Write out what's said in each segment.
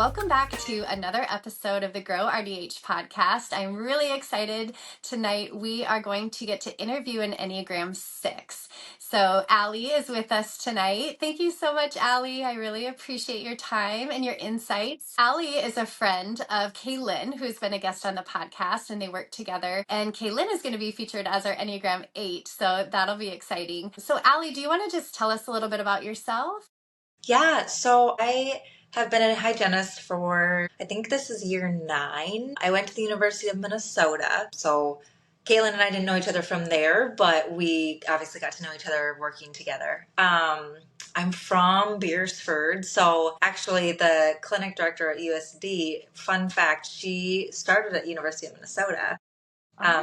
Welcome back to another episode of the Grow RDH podcast. I'm really excited. Tonight we are going to get to interview an Enneagram 6. So Ali is with us tonight. Thank you so much, Ali. I really appreciate your time and your insights. Ali is a friend of Kaylin, who's been a guest on the podcast, and they work together. And Kaylin is going to be featured as our Enneagram 8, so that'll be exciting. So Ali, do you want to just tell us a little bit about yourself? Yeah, so I have been a hygienist for, I think this is year 9. I went to the University of Minnesota. So Kaylin and I didn't know each other from there, but we obviously got to know each other working together. I'm from Beersford. So actually the clinic director at USD, fun fact, she started at University of Minnesota.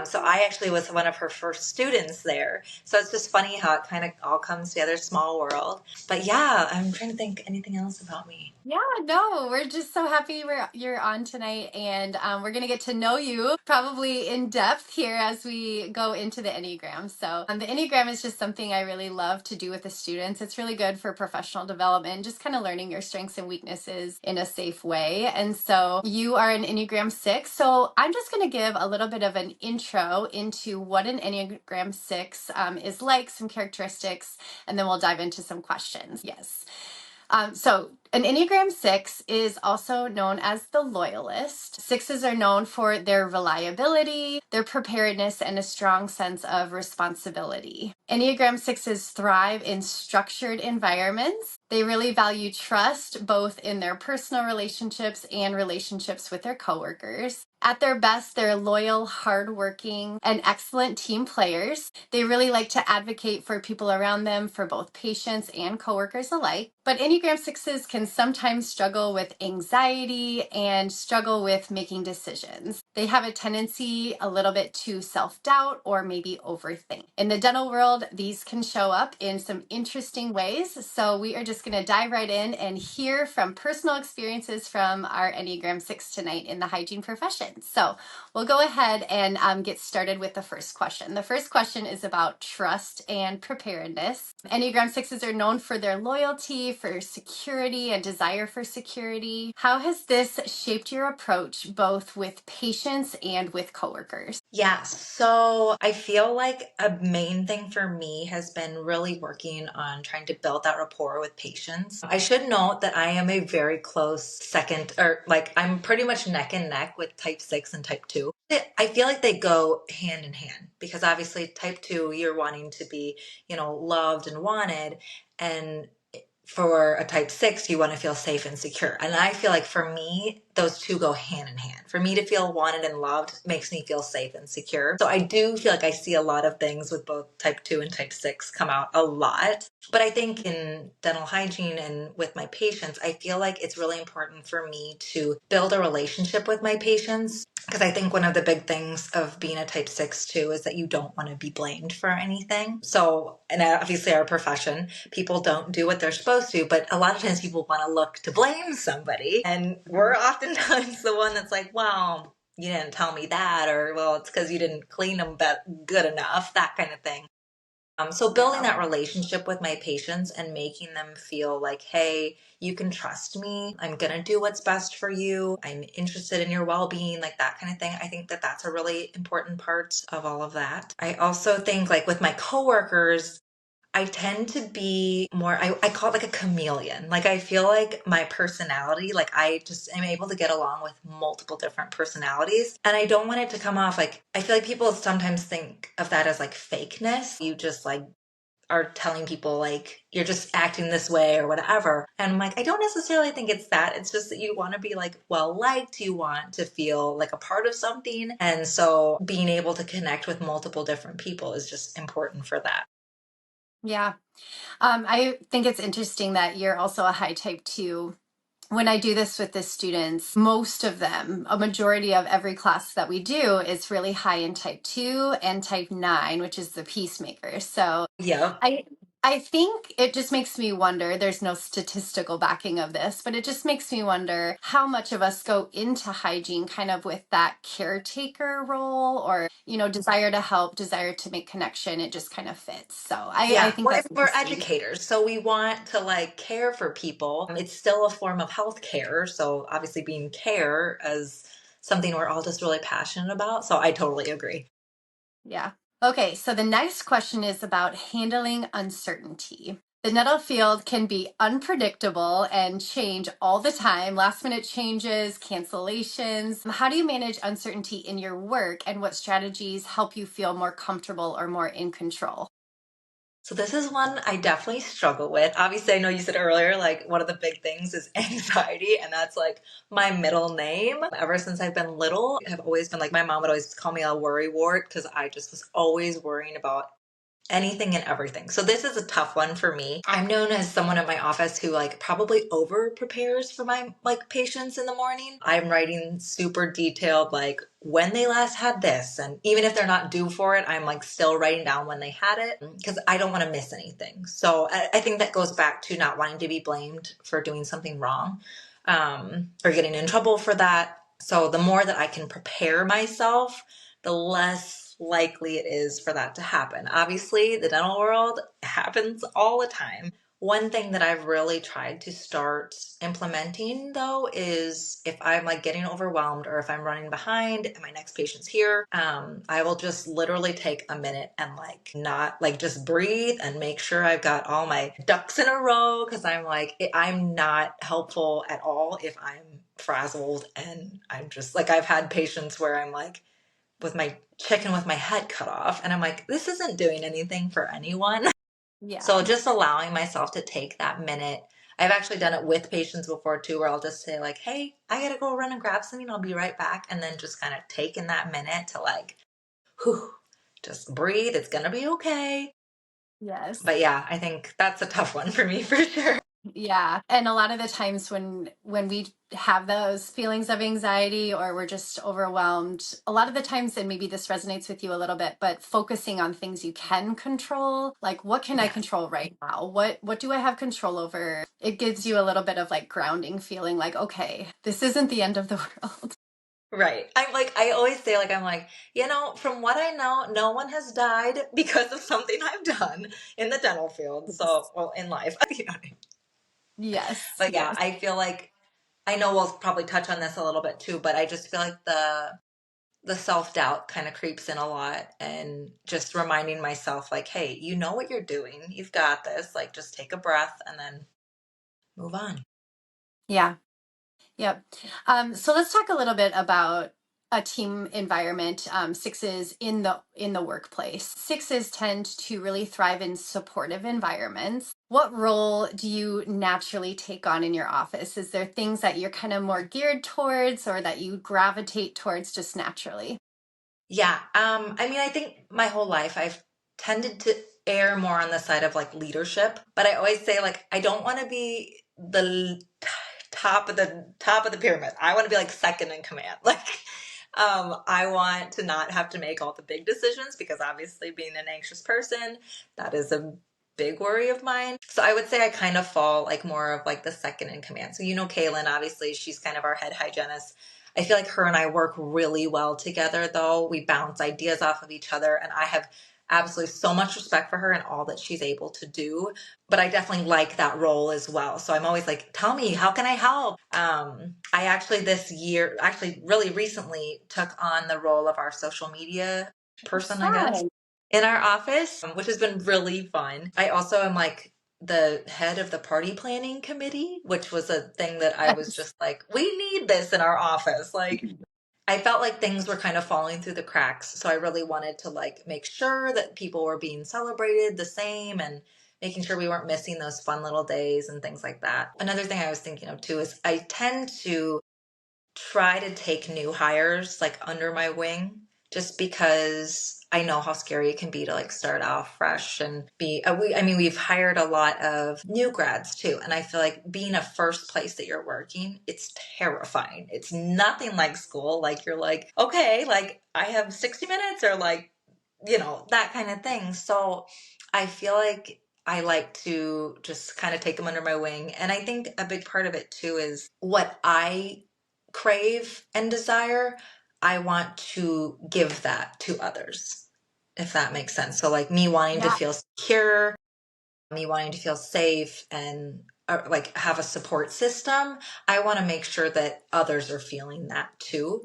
So I actually was one of her first students there. So it's just funny how it kind of all comes together, small world. But yeah, I'm trying to think anything else about me. Yeah, no, we're just so happy you're on tonight, and we're going to get to know you probably in depth here as we go into the Enneagram. So the Enneagram is just something I really love to do with the students. It's really good for professional development, just kind of learning your strengths and weaknesses in a safe way. And so you are an Enneagram 6. So I'm just going to give a little bit of an intro into what an Enneagram 6 is like, some characteristics, and then we'll dive into some questions. Yes. So an Enneagram 6 is also known as the Loyalist. Sixes are known for their reliability, their preparedness, and a strong sense of responsibility. Enneagram 6s thrive in structured environments. They really value trust, both in their personal relationships and relationships with their coworkers. At their best, they're loyal, hardworking, and excellent team players. They really like to advocate for people around them, for both patients and coworkers alike. But Enneagram 6s can sometimes struggle with anxiety and struggle with making decisions. They have a tendency a little bit to self-doubt or maybe overthink. In the dental world, these can show up in some interesting ways. So we are just going to dive right in and hear from personal experiences from our Enneagram 6 tonight in the hygiene profession. So we'll go ahead and get started with the first question. The first question is about trust and preparedness. Enneagram 6s are known for their loyalty, for security, and desire for security. How has this shaped your approach both with patients and with coworkers? Yeah, so I feel like a main thing for me has been really working on trying to build that rapport with patients. I should note that I am a very close second, or like I'm pretty much neck and neck with type 6 and type 2. I feel like they go hand in hand because obviously type 2, you're wanting to be, loved and wanted. And for a type 6, you want to feel safe and secure. And I feel like for me, those two go hand in hand. For me to feel wanted and loved makes me feel safe and secure. So I do feel like I see a lot of things with both type 2 and type 6 come out a lot. But I think in dental hygiene and with my patients, I feel like it's really important for me to build a relationship with my patients. Because I think one of the big things of being a type 6 too is that you don't want to be blamed for anything. So, and obviously our profession, people don't do what they're supposed to, but a lot of times people want to look to blame somebody. And we're oftentimes the one that's like, well, you didn't tell me that, or well, it's because you didn't clean them good enough, that kind of thing. So building that relationship with my patients and making them feel like, hey, you can trust me. I'm going to do what's best for you. I'm interested in your well-being, like that kind of thing. I think that that's a really important part of all of that. I also think like with my coworkers, I tend to be more, I call it like a chameleon. Like I feel like my personality, like I just am able to get along with multiple different personalities. And I don't want it to come off like, I feel like people sometimes think of that as like fakeness. You just like are telling people like you're just acting this way or whatever. And I'm like, I don't necessarily think it's that. It's just that you want to be like well liked. You want to feel like a part of something. And so being able to connect with multiple different people is just important for that. Yeah. I think it's interesting that you're also a high type 2. When I do this with the students, most of them, a majority of every class that we do is really high in type 2 and type 9, which is the peacemaker. So Yeah. I think it just makes me wonder, there's no statistical backing of this, but it just makes me wonder how much of us go into hygiene kind of with that caretaker role or, desire to help, desire to make connection. It just kind of fits. So I Yeah, think well, that's and we're interesting. educators, so we want to like care for people. It's still a form of health care, so obviously being care as something we're all just really passionate about. So I totally agree. Yeah. Okay, so the next question is about handling uncertainty. The nettle field can be unpredictable and change all the time, last minute changes, cancellations. How do you manage uncertainty in your work, and what strategies help you feel more comfortable or more in control? So this is one I definitely struggle with. Obviously, I know you said earlier, like one of the big things is anxiety, and that's like my middle name. Ever since I've been little, I've always been like my mom would always call me a worry wart because I just was always worrying about anything and everything. So this is a tough one for me. I'm known as someone at my office who like probably over prepares for my like patients in the morning. I'm writing super detailed like when they last had this, and even if they're not due for it, I'm like still writing down when they had it because I don't want to miss anything. So I think that goes back to not wanting to be blamed for doing something wrong, or getting in trouble for that. So the more that I can prepare myself, the less likely it is for that to happen. Obviously, the dental world happens all the time. One thing that I've really tried to start implementing though is if I'm like getting overwhelmed or if I'm running behind and my next patient's here, I will just literally take a minute and like not like just breathe and make sure I've got all my ducks in a row because I'm like, I'm not helpful at all if I'm frazzled and I'm just like, I've had patients where I'm like, with my chicken with my head cut off. And I'm like, this isn't doing anything for anyone. So Yeah. just allowing myself to take that minute. I've actually done it with patients before too, where I'll just say, like, hey, I gotta go run and grab something. I'll be right back. And then just kind of taking that minute to like, whew, just breathe. It's gonna be okay. Yes. But yeah, I think that's a tough one for me for sure. Yeah. And a lot of the times when we have those feelings of anxiety or we're just overwhelmed, a lot of the times, and maybe this resonates with you a little bit, but focusing on things you can control, like what can I Yes. control right now? What do I have control over? It gives you a little bit of like grounding feeling like, okay, this isn't the end of the world. Right. I'm like, I always say, like, I'm like, from what I know, no one has died because of something I've done in the dental field. So, well, in life, you know what I mean? Yes. But yeah, Yes. I feel like I know we'll probably touch on this a little bit too, but I just feel like the self-doubt kind of creeps in a lot and just reminding myself like, hey, you know what you're doing. You've got this. Like just take a breath and then move on. Yeah. Yep. So let's talk a little bit about a team environment. Sixes in the workplace. Sixes tend to really thrive in supportive environments. What role do you naturally take on in your office? Is there things that you're kind of more geared towards, or that you gravitate towards just naturally? Yeah. I mean, I think my whole life I've tended to err more on the side of like leadership, but I always say like I don't want to be the top of the pyramid. I want to be like second in command. Like I want to not have to make all the big decisions because obviously being an anxious person, that is a big worry of mine. So I would say I kind of fall like more of like the second in command. So Kaylin, obviously she's kind of our head hygienist. I feel like her and I work really well together though. We bounce ideas off of each other and I have absolutely so much respect for her and all that she's able to do. But I definitely like that role as well. So I'm always like, tell me, how can I help? I actually this year, actually really recently took on the role of our social media person, I guess, Fun. in our office, which has been really fun. I also am like the head of the party planning committee, which was a thing that I was just like, we need this in our office. Like I felt like things were kind of falling through the cracks. So I really wanted to like make sure that people were being celebrated the same and making sure we weren't missing those fun little days and things like that. Another thing I was thinking of too is I tend to try to take new hires like under my wing just because I know how scary it can be to like start off fresh and be I mean we've hired a lot of new grads too and I feel like being a first place that you're working it's terrifying. It's nothing like school. Like you're like okay like I have 60 minutes or like that kind of thing. So I feel like I like to just kind of take them under my wing. And I think a big part of it too is what I crave and desire, I want to give that to others, if that makes sense. So, like me wanting to Yeah. feel secure, me wanting to feel safe and like have a support system, I want to make sure that others are feeling that too.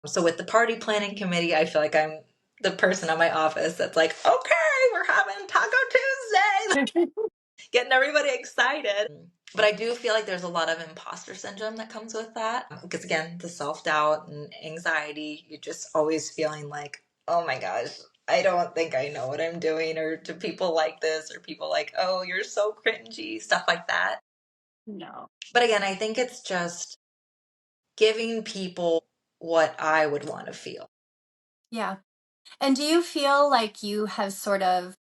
So with the party planning committee, I feel like I'm the person in my office that's like, okay, we're having Taco Tuesday, getting everybody excited. But I do feel like there's a lot of imposter syndrome that comes with that. Because again, the self doubt and anxiety, you're just always feeling like, oh my gosh, I don't think I know what I'm doing. Or do people like this? Or people like, oh, you're so cringy, stuff like that. No. But again, I think it's just giving people what I would want to feel. Yeah. And do you feel like you have sort of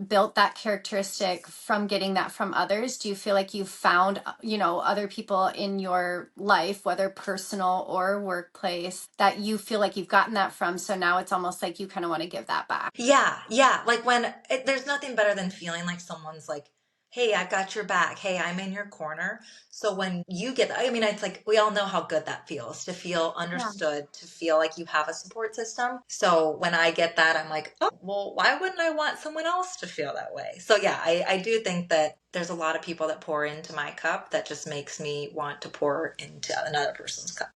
built that characteristic from getting that from others? Do you feel like you found, other people in your life, whether personal or workplace, that you feel like you've gotten that from? So now it's almost like you kind of want to give that back. Yeah, yeah. Like there's nothing better than feeling like someone's like, hey, I've got your back. Hey, I'm in your corner. So when you get that, I mean, it's like we all know how good that feels to feel Yeah. understood, to feel like you have a support system. So when I get that, I'm like, oh, well, why wouldn't I want someone else to feel that way? So yeah, I do think that there's a lot of people that pour into my cup that just makes me want to pour into another person's cup.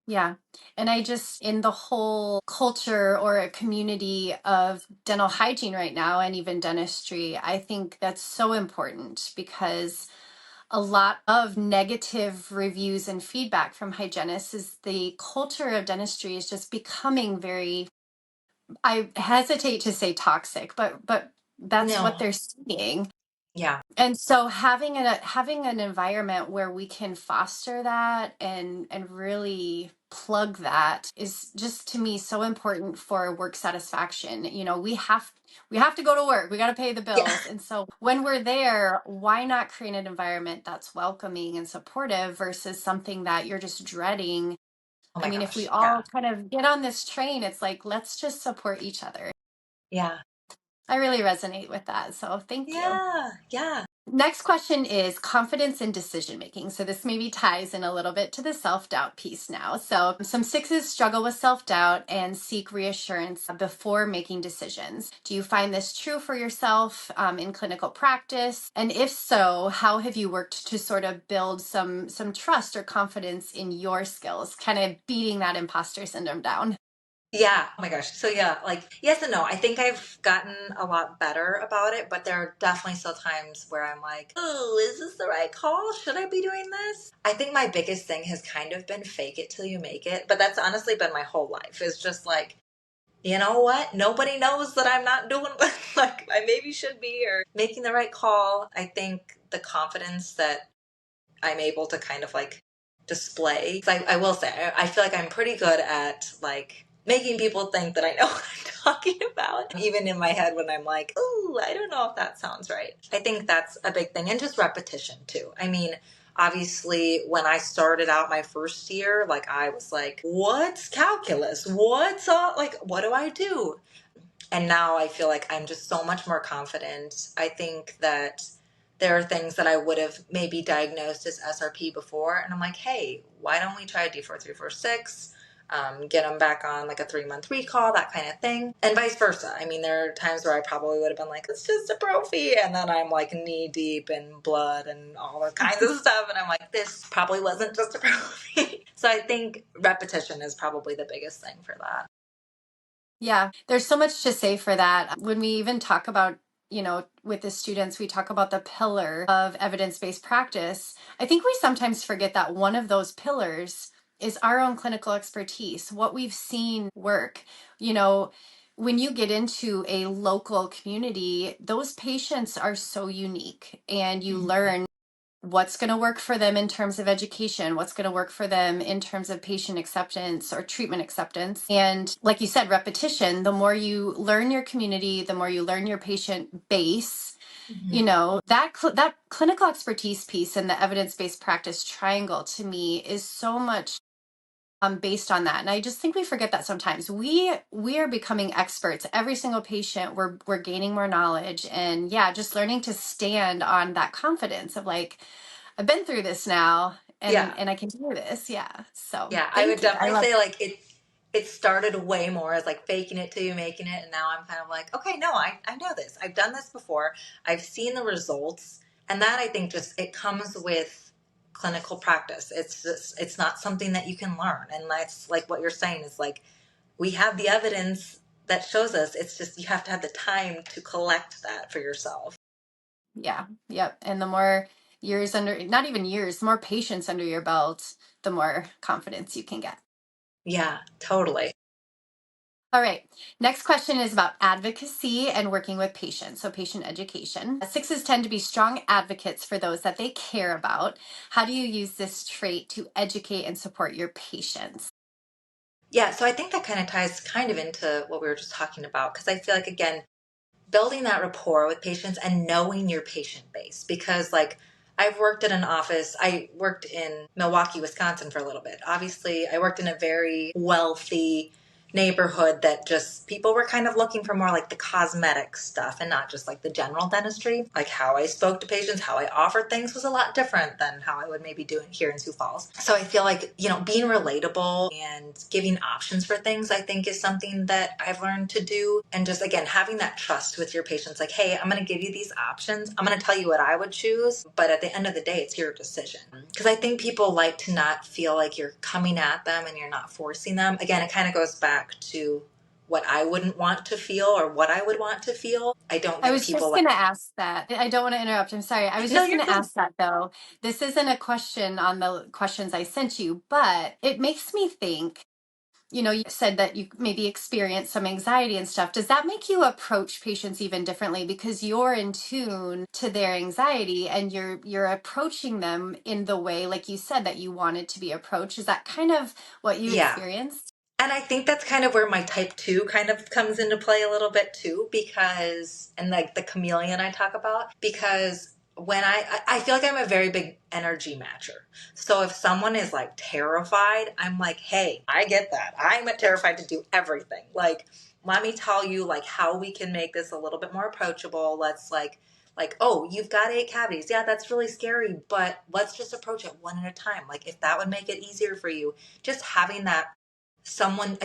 Yeah. And I just, in the whole culture or a community of dental hygiene right now, and even dentistry, I think that's so important because a lot of negative reviews and feedback from hygienists is the culture of dentistry is just becoming very, I hesitate to say toxic, but that's what No. they're seeing. Yeah. And so having an environment where we can foster that and really plug that is just to me so important for work satisfaction. We have to go to work. We got to pay the Yeah. bills. And so when we're there, why not create an environment that's welcoming and supportive versus something that you're just dreading? Oh I my mean, if we gosh. all Yeah. kind of get on this train, it's like let's just support each other. Yeah. I really resonate with that. So thank you. Yeah. Yeah. Next question is confidence in decision making. So this maybe ties in a little bit to the self doubt piece now. So some sixes struggle with self doubt and seek reassurance before making decisions. Do you find this true for yourself in clinical practice? And if so, how have you worked to sort of build some trust or confidence in your skills, kind of beating that imposter syndrome down? Yeah. Oh my gosh. So yeah, like yes and no. I think I've gotten a lot better about it, but there are definitely still times where I'm like, oh, is this the right call? Should I be doing this? I think my biggest thing has kind of been fake it till you make it. But that's honestly been my whole life. It's just like, you know what? Nobody knows that I'm not doing what like I maybe should be or making the right call. I think the confidence that I'm able to kind of like display. 'Cause I will say, I feel like I'm pretty good at like making people think that I know what I'm talking about. Even in my head when I'm like, ooh, I don't know if that sounds right. I think that's a big thing. And just repetition too. I mean, obviously, when I started out my first year, like I was like, what's calculus? What's all, like, what do I do? And now I feel like I'm just so much more confident. I think that there are things that I would have maybe diagnosed as SRP before, and I'm like, hey, why don't we try D4346? Get them back on like a 3-month recall, that kind of thing, and vice versa. I mean, there are times where I probably would have been like, it's just a prophy, and then I'm like knee deep in blood and all the kinds of stuff, and I'm like, this probably wasn't just a prophy. So I think repetition is probably the biggest thing for that. Yeah, there's so much to say for that. When we even talk about, with the students, we talk about the pillar of evidence based practice. I think we sometimes forget that one of those pillars is our own clinical expertise, what we've seen work. You know, when you get into a local community, those patients are so unique, and you Mhm. learn what's going to work for them in terms of education, what's going to work for them in terms of patient acceptance or treatment acceptance. And like you said, repetition, the more you learn your community, the more you learn your patient base, Mhm. that clinical expertise piece and the evidence-based practice triangle to me is so much based on that. And I just think we forget that sometimes. We are becoming experts. Every single patient, we're gaining more knowledge, and yeah, just learning to stand on that confidence of like, I've been through this now, Yeah. and I can do this. Yeah. So Yeah, I would thank you. I definitely love say like it started way more as like faking it till you making it, and now I'm kind of like, okay, no, I know this. I've done this before. I've seen the results, and that I think just it comes with clinical practice. It's not something that you can learn, and that's like what you're saying is like we have the evidence that shows us. It's just you have to have the time to collect that for yourself. Yeah. Yep. And the more years under, not even years, the more patience under your belt, the more confidence you can get. Yeah, totally. All right. Next question is about advocacy and working with patients. So, patient education. Sixes tend to be strong advocates for those that they care about. How do you use this trait to educate and support your patients? Yeah, so I think that kind of ties kind of into what we were just talking about because I feel like again building that rapport with patients and knowing your patient base because like I've worked at an office. I worked in Milwaukee, Wisconsin for a little bit. Obviously, I worked in a very wealthy neighborhood that just people were kind of looking for more like the cosmetic stuff and not just like the general dentistry. Like how I spoke to patients, how I offered things was a lot different than how I would maybe do it here in Sioux Falls. So I feel like, being relatable and giving options for things, I think is something that I've learned to do. And just again, having that trust with your patients, like, hey, I'm going to give you these options. I'm going to tell you what I would choose. But at the end of the day, it's your decision. Because I think people like to not feel like you're coming at them and you're not forcing them. Again, it kind of goes back to what I wouldn't want to feel or what I would want to feel. I don't I think was people just like, going to ask that. I don't want to interrupt. I'm sorry. I was no, just you're going to good. ask that though. This isn't a question on the questions I sent you, but it makes me think. You said that you maybe experience some anxiety and stuff. Does that make you approach patients even differently because you're in tune to their anxiety and you're approaching them in the way, like you said, that you wanted to be approached? Is that kind of what you Yeah. experienced? And I think that's kind of where my type 2 kind of comes into play a little bit too, because, and like the chameleon I talk about, because when I feel like I'm a very big energy matcher. So if someone is like terrified, I'm like, hey, I get that. I'm terrified to do everything. Like, let me tell you like how we can make this a little bit more approachable. Let's like, oh, you've got 8 cavities. Yeah, that's really scary, but let's just approach it one at a time. Like if that would make it easier for you, just having that someone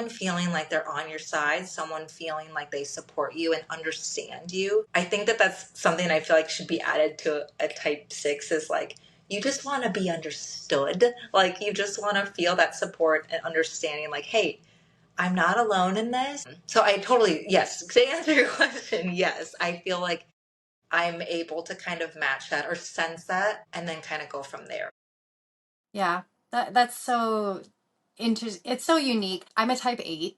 feeling like they're on your side, someone feeling like they support you and understand you. I think that that's something I feel like should be added to a type 6 is like you just want to be understood, like you just want to feel that support and understanding, like, hey, I'm not alone in this. So I totally, yes, to answer your question, yes, I feel like I'm able to kind of match that or sense that and then kind of go from there. Yeah, that's so interesting. It's so unique. I'm a type 8.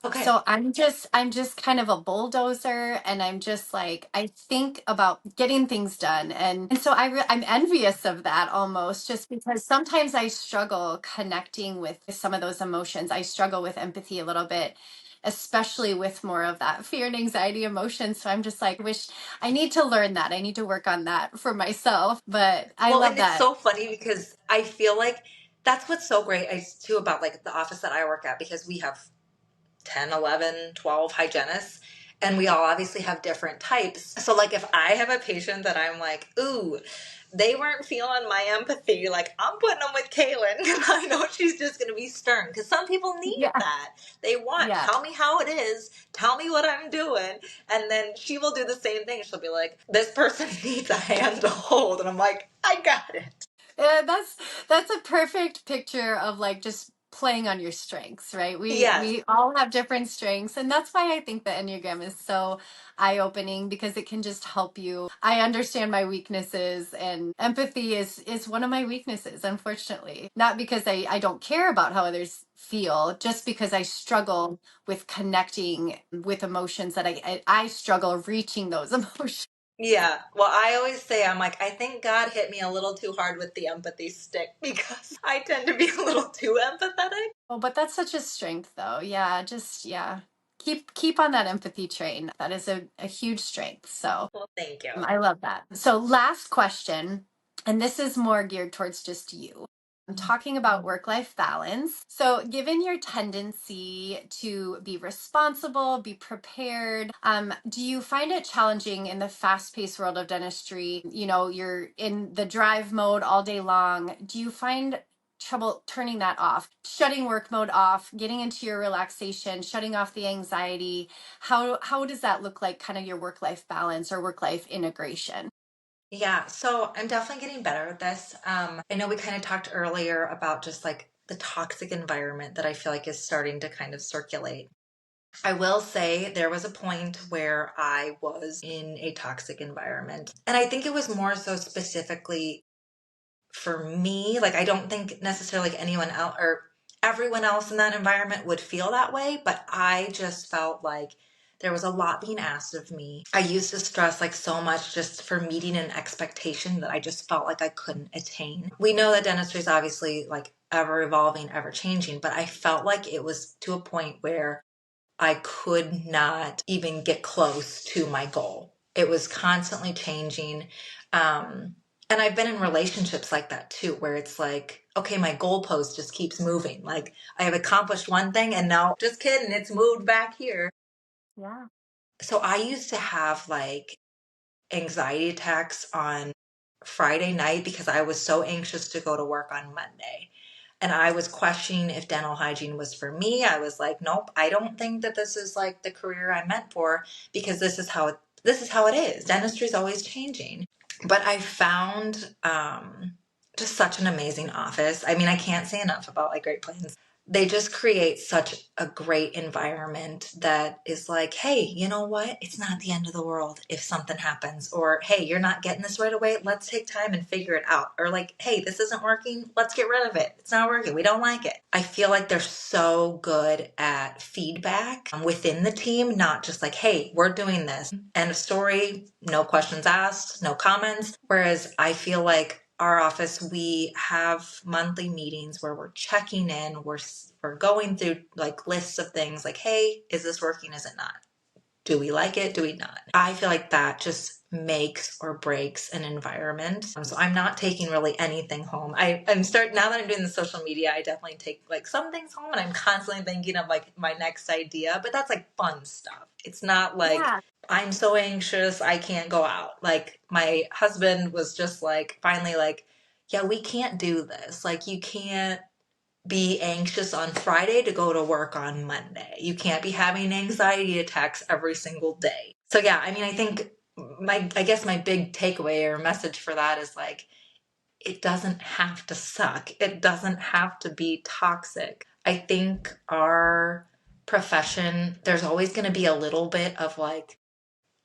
Okay. So I'm just kind of a bulldozer, and I'm just like I think about getting things done, and so I'm envious of that almost, just because sometimes I struggle connecting with some of those emotions. I struggle with empathy a little bit, especially with more of that fear and anxiety emotion. So I'm just like, wish I need to learn that. I need to work on that for myself. But I Well, love and it's that. so funny because I feel like that's what's so great too about like the office that I work at because we have 10, 11, 12 hygienists and we all obviously have different types. So like if I have a patient that I'm like, ooh, they weren't feeling my empathy, like I'm putting them with Kaylin because I know she's just going to be stern because some people need Yeah, that. They want, yeah. tell me how it is, tell me what I'm doing. And then she will do the same thing. She'll be like, this person needs a hand to hold. And I'm like, I got it. Yeah, that's a perfect picture of like just playing on your strengths, right? We Yes. we all have different strengths, and that's why I think the Enneagram is so eye-opening because it can just help you. I understand my weaknesses, and empathy is one of my weaknesses, unfortunately. Not because I don't care about how others feel, just because I struggle with connecting with emotions that I struggle reaching those emotions. Yeah. Well, I always say, I'm like, I think God hit me a little too hard with the empathy stick because I tend to be a little too empathetic. Oh, but that's such a strength though. Yeah, just yeah. Keep on that empathy train. That is a huge strength. So Well, thank you. I love that. So last question, and this is more geared towards just you. talking about work-life balance. So, given your tendency to be responsible, be prepared, do you find it challenging in the fast-paced world of dentistry? You know, you're in the drive mode all day long. Do you find trouble turning that off, shutting work mode off, getting into your relaxation, shutting off the anxiety? How does that look like, kind of your work-life balance or work-life integration? Yeah, so I'm definitely getting better at this. I know we kind of talked earlier about just like the toxic environment that I feel like is starting to kind of circulate. I will say there was a point where I was in a toxic environment. And I think it was more so specifically for me. Like, I don't think necessarily like anyone else or everyone else in that environment would feel that way, but I just felt like there was a lot being asked of me. I used to stress like so much just for meeting an expectation that I just felt like I couldn't attain. We know that dentistry is obviously like ever evolving, ever changing, but I felt like it was to a point where I could not even get close to my goal. It was constantly changing. And I've been in relationships like that too, where it's like, okay, my goalpost just keeps moving. Like I have accomplished one thing and now, just kidding, it's moved back here. Yeah. So I used to have like anxiety attacks on Friday night because I was so anxious to go to work on Monday. And I was questioning if dental hygiene was for me. I was like, nope, I don't think that this is like the career I'm meant for because this is how it is. Dentistry is always changing. But I found just such an amazing office. I mean, I can't say enough about like Great Plains. They just create such a great environment that is like, hey, you know what? It's not the end of the world if something happens. Or, hey, you're not getting this right away. Let's take time and figure it out. Or, like, hey, this isn't working. Let's get rid of it. It's not working. We don't like it. I feel like they're so good at feedback within the team, not just like, hey, we're doing this. End of story. No questions asked, no comments. Whereas I feel like our office, we have monthly meetings where we're checking in, we're going through like lists of things like, hey, is this working? Is it not? Do we like it? Do we not? I feel like that just makes or breaks an environment. So I'm not taking really anything home. Now that I'm doing the social media, I definitely take like some things home and I'm constantly thinking of like my next idea, but that's like fun stuff. It's not like Yeah. I'm so anxious I can't go out. Like my husband was just like finally like, yeah, we can't do this. Like you can't be anxious on Friday to go to work on Monday. You can't be having anxiety attacks every single day. So yeah, I mean, I think I guess my big takeaway or message for that is like, it doesn't have to suck. It doesn't have to be toxic. I think our profession, there's always going to be a little bit of like,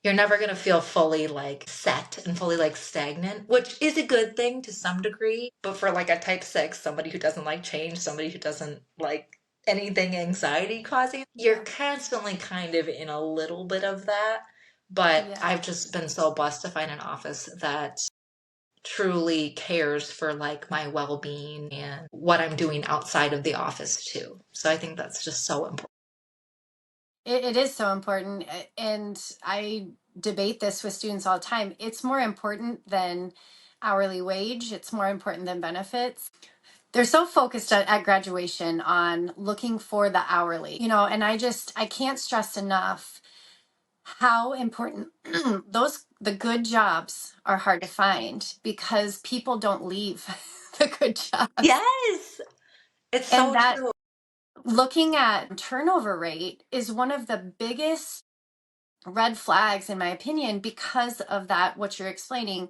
you're never going to feel fully like set and fully like stagnant, which is a good thing to some degree. But for like a type 6, somebody who doesn't like change, somebody who doesn't like anything anxiety causing, you're Yeah. constantly kind of in a little bit of that. But Yeah. I've just been so blessed to find an office that truly cares for like my well-being and what I'm doing outside of the office too. So I think that's just so important. It is so important. And I debate this with students all the time. It's more important than hourly wage, it's more important than benefits. They're so focused at graduation on looking for the hourly, and I can't stress enough how important the good jobs are hard to find because people don't leave the good jobs. Yes, it's And so that true. looking at turnover rate is one of the biggest red flags, in my opinion, because of that. What you're explaining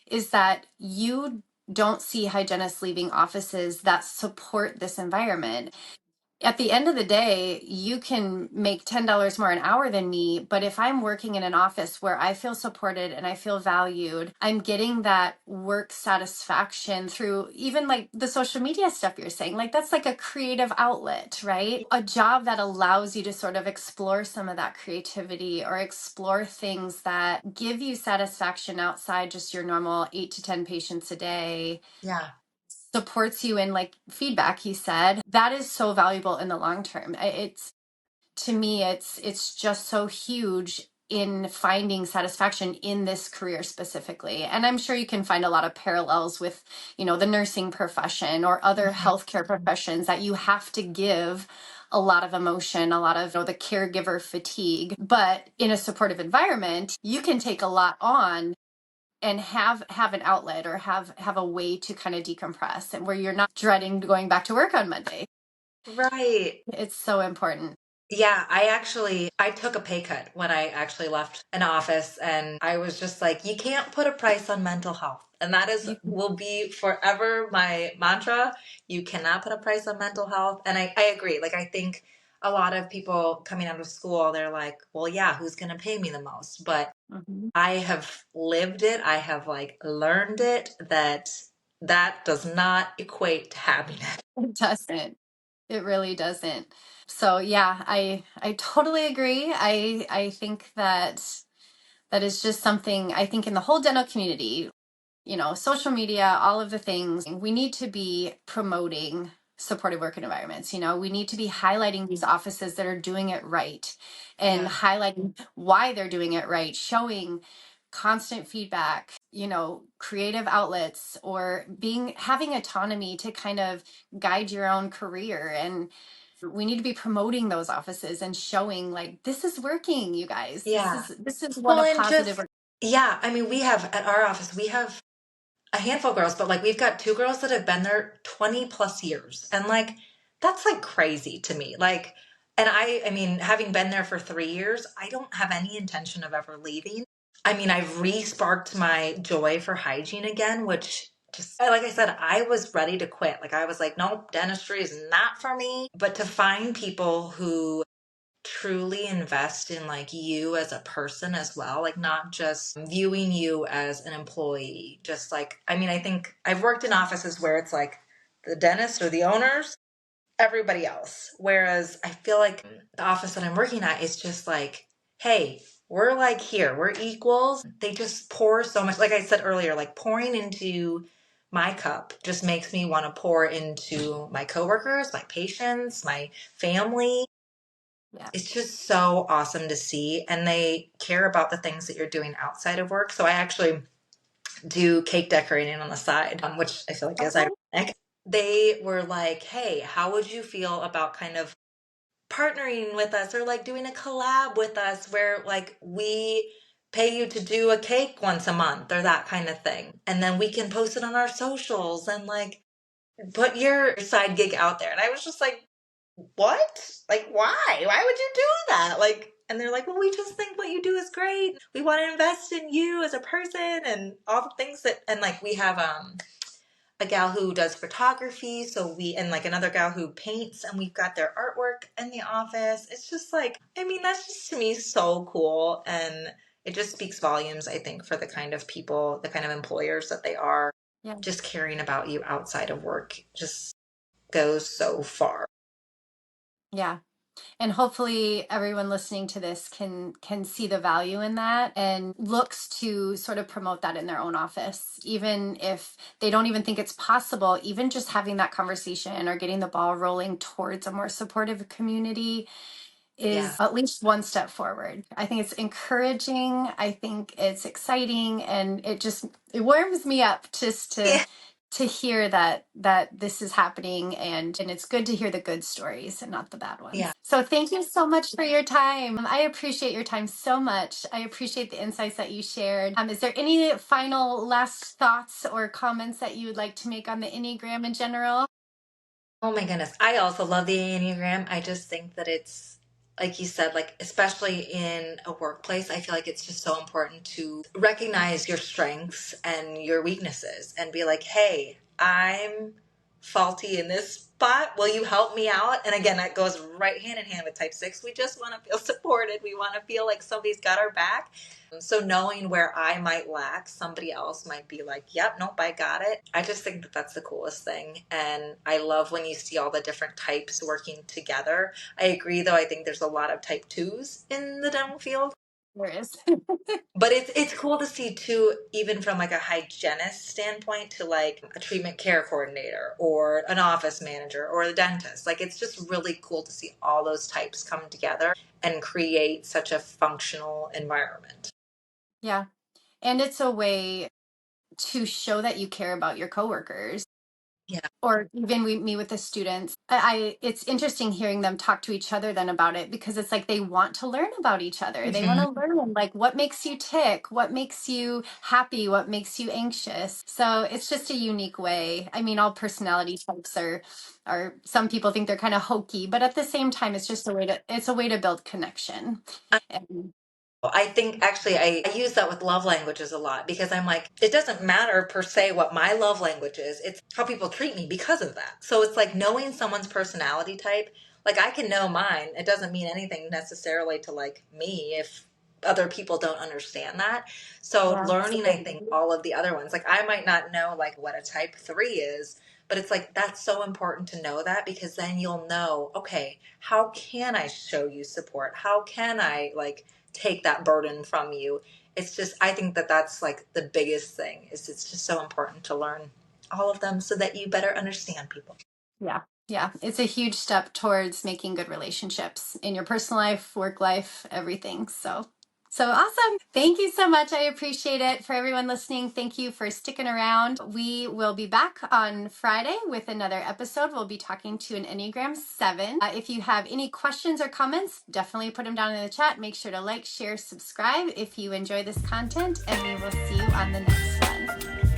is that you don't see hygienists leaving offices that support this environment. At the end of the day, you can make $10 more an hour than me. But if I'm working in an office where I feel supported and I feel valued, I'm getting that work satisfaction through even like the social media stuff you're saying. Like that's like a creative outlet, right? A job that allows you to sort of explore some of that creativity or explore things that give you satisfaction outside just your normal 8 to 10 patients a day, Yeah. supports you in like feedback, he said. That is so valuable in the long term. It's, to me, it's just so huge. in finding satisfaction in this career specifically. And I'm sure you can find a lot of parallels with, the nursing profession or other Mhm. healthcare professions, that you have to give a lot of emotion, a lot of the caregiver fatigue. But in a supportive environment, you can take a lot on and have an outlet, or have a way to kind of decompress, and where you're not dreading going back to work on Monday. Right. It's so important. Yeah, I took a pay cut when I actually left an office, and I was just like, you can't put a price on mental health. And that is You, will be forever my mantra. You cannot put a price on mental health. And I agree. Like I think a lot of people coming out of school, they're like, well, yeah, who's gonna pay me the most? But Mhm. I have lived it. I have like learned it that that does not equate to happiness. It doesn't. It really doesn't. So yeah, I totally agree. I think that is just something, I think, in the whole dental community, social media, all of the things, we need to be promoting supportive work environments. We need to be highlighting these offices that are doing it right, and Yeah. highlighting why they're doing it right, showing constant feedback, creative outlets, or having autonomy to kind of guide your own career. And we need to be promoting those offices and showing, like, this is working, you guys. This Yeah. is this is what Well, a and positive. just, yeah, I mean, we have at our office, we have a handful of girls, but like we've got two girls that have been there 20 plus years. And like, that's like crazy to me. Like, and I mean, having been there for 3 years, I don't have any intention of ever leaving. I mean, I've re-sparked my joy for hygiene again, which just, like I said, I was ready to quit. Like, I was like, nope, dentistry is not for me. But to find people who truly invest in like you as a person as well, like not just viewing you as an employee, just like, I mean, I think I've worked in offices where it's like the dentist or the owners, everybody else, whereas I feel like the office that I'm working at is just like, hey, we're like here, we're equals. They just pour so much, like I said earlier, like pouring into my cup just makes me want to pour into my coworkers, my patients, my family. Yeah. It's just so awesome to see. And they care about the things that you're doing outside of work. So I actually do cake decorating on the side, which I feel like is Okay. ironic. They were like, hey, how would you feel about kind of partnering with us, or like doing a collab with us where like we pay you to do a cake once a month or that kind of thing. And then we can post it on our socials and like put your side gig out there. And I was just like, what? Like, why? Why would you do that? Like, and they're like, well, we just think what you do is great. We want to invest in you as a person and all the things that, and like, we have a gal who does photography. So and like another gal who paints, and we've got their artwork in the office. It's just like, I mean, that's just to me so cool. And it just speaks volumes, I think, for the kind of people, the kind of employers that they are. Yeah. Just caring about you outside of work just goes so far. Yeah. And hopefully everyone listening to this can see the value in that, and looks to sort of promote that in their own office, even if they don't even think it's possible. Even just having that conversation or getting the ball rolling towards a more supportive community Yeah. is at least one step forward. I think it's encouraging. I think it's exciting, and it warms me up just to Yeah. hear that this is happening, and it's good to hear the good stories and not the bad Yeah. ones. So thank you so much for your time. I appreciate your time so much. I appreciate the insights that you shared. Is there any final last thoughts or comments that you would like to make on the Enneagram in general? Oh my goodness. I also love the Enneagram. I just think that it's, like you said, like, especially in a workplace, I feel like it's just so important to recognize your strengths and your weaknesses and be like, hey, I'm faulty in this spot. Will you help me out? And again, that goes right hand in hand with type six. We just want to feel supported. We want to feel like somebody's got our back. So knowing where I might lack, somebody else might be like, yep, nope, I got it. I just think that that's the coolest thing. And I love when you see all the different types working together. I agree, though. I think there's a lot of type twos in the dental field. There is. But it's cool to see too, even from like a hygienist standpoint to like a treatment care coordinator or an office manager or a dentist. Like it's just really cool to see all those types come together and create such a functional environment. Yeah. And it's a way to show that you care about your coworkers. Yeah. Or even we meet with the students. It's interesting hearing them talk to each other then about it, because it's like they want to learn about each other. They want Mhm. to learn like what makes you tick, what makes you happy, what makes you anxious. So it's just a unique way. I mean, all personality types are some people think they're kind of hokey, but at the same time, it's a way to build connection. And I think actually I use that with love languages a lot because I'm like, it doesn't matter per se what my love language is. It's how people treat me because of that. So it's like knowing someone's personality type. Like I can know mine. It doesn't mean anything necessarily to like me if other people don't understand that. So yeah, learning, I think, all of the other ones. Like I might not know like what a type 3 is, but it's like that's so important to know that because then you'll know, okay, how can I show you support? How can I like take that burden from you? It's just, I think that that's like the biggest thing is it's just so important to learn all of them so that you better understand people. yeah. Yeah, it's a huge step towards making good relationships in your personal life, work life, everything. So awesome. Thank you so much. I appreciate it. For everyone listening, thank you for sticking around. We will be back on Friday with another episode. We'll be talking to an Enneagram 7. If you have any questions or comments, definitely put them down in the chat. Make sure to like, share, subscribe if you enjoy this content, and we will see you on the next one.